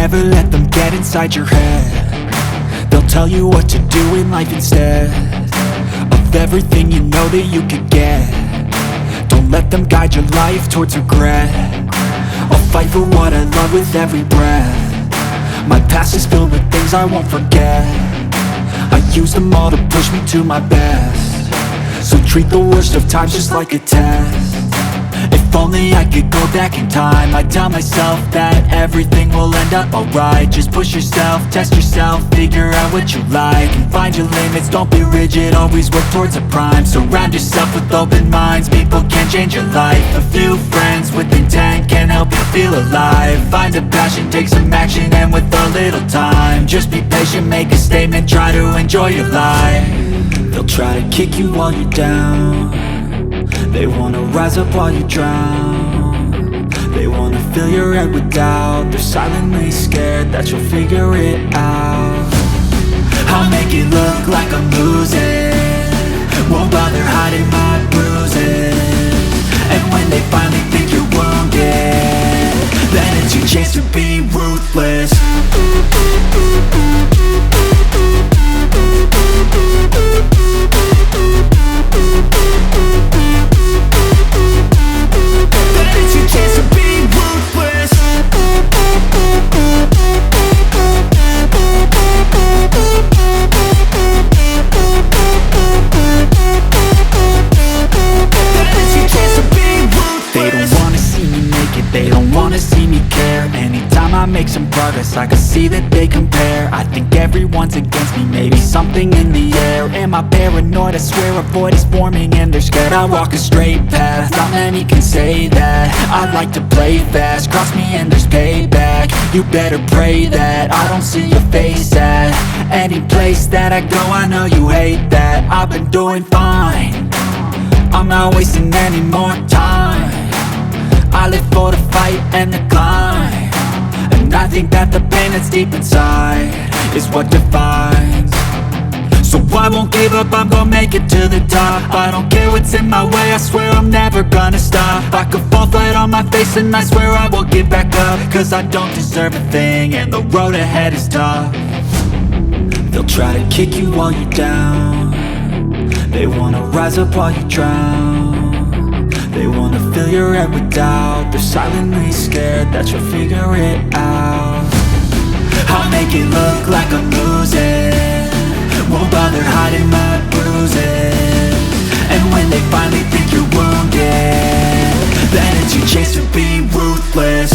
never let them get inside your head. They'll tell you what to do in life instead of everything you know that you could get. Don't let them guide your life towards regret. I'll fight for what I love with every breath. My past is filled with things I won't forget. I use them all to push me to my best. So treat the worst of times just like a test. If only I could go back in time, I'd tell myself that everything will end up alright. Just push yourself, test yourself, figure out what you like, and find your limits, don't be rigid, always work towards a prime. Surround yourself with open minds, people can change your life. A few friends with intent can help you feel alive. Find a passion, take some action, and with a little time, just be patient, make a statement, try to enjoy your life. They'll try to kick you while you're down. They wanna rise up while you drown. They wanna fill your head with doubt. They're silently scared that you'll figure it out. I'll make it look like I'm losing, won't bother hiding my bruises. And when they finally think you're wounded, then it's your chance to be ruthless. They don't wanna see me care. Anytime I make some progress, I can see that they compare. I think everyone's against me, maybe something in the air. Am I paranoid? I swear a void is forming and they're scared I walk a straight path. Not many can say that. I like to play fast, cross me and there's payback. You better pray that I don't see your face at any place that I go. I know you hate that. I've been doing fine, I'm not wasting any more time. I live for the fight and the climb, and I think that the pain that's deep inside is what defines. So I won't give up, I'm gonna make it to the top. I don't care what's in my way, I swear I'm never gonna stop. I could fall flat on my face and I swear I will get back up, cause I don't deserve a thing and the road ahead is tough. They'll try to kick you while you're down. They wanna rise up while you drown. They wanna fill your head with doubt. They're silently scared that you'll figure it out. I'll make it look like I'm losing, won't bother hiding my bruises. And when they finally think you're wounded, then it's your chance to be ruthless.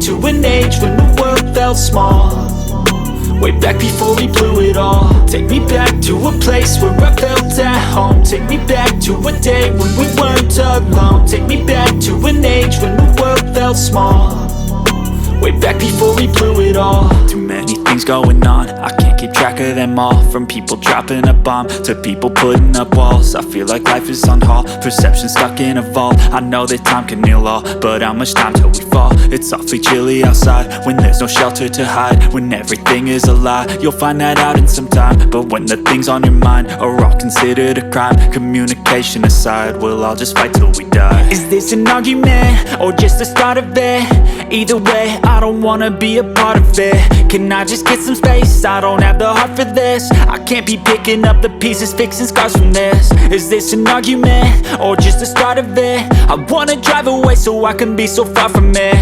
To an age when the world felt small, way back before we blew it all. Take me back to a place where I felt at home. Take me back to a day when we weren't alone. Take me back to an age when the world felt small, way back before we blew it all. Too many things going on, I can't keep track of them all. From people dropping a bomb to people putting up walls. I feel like life is on hold, perception stuck in a vault. I know that time can heal all, but how much time till we fall? It's awfully chilly outside when there's no shelter to hide. When everything is a lie, you'll find that out in some time. But when the things on your mind are all considered a crime, communication aside, we'll all just fight till we die. Is this an argument or just the start of it? Either way, I don't wanna be a part of it. Can I just get some space? I don't have the heart for this. I can't be picking up the pieces, fixing scars from this. Is this an argument or just the start of it? I wanna drive away so I can be so far from it.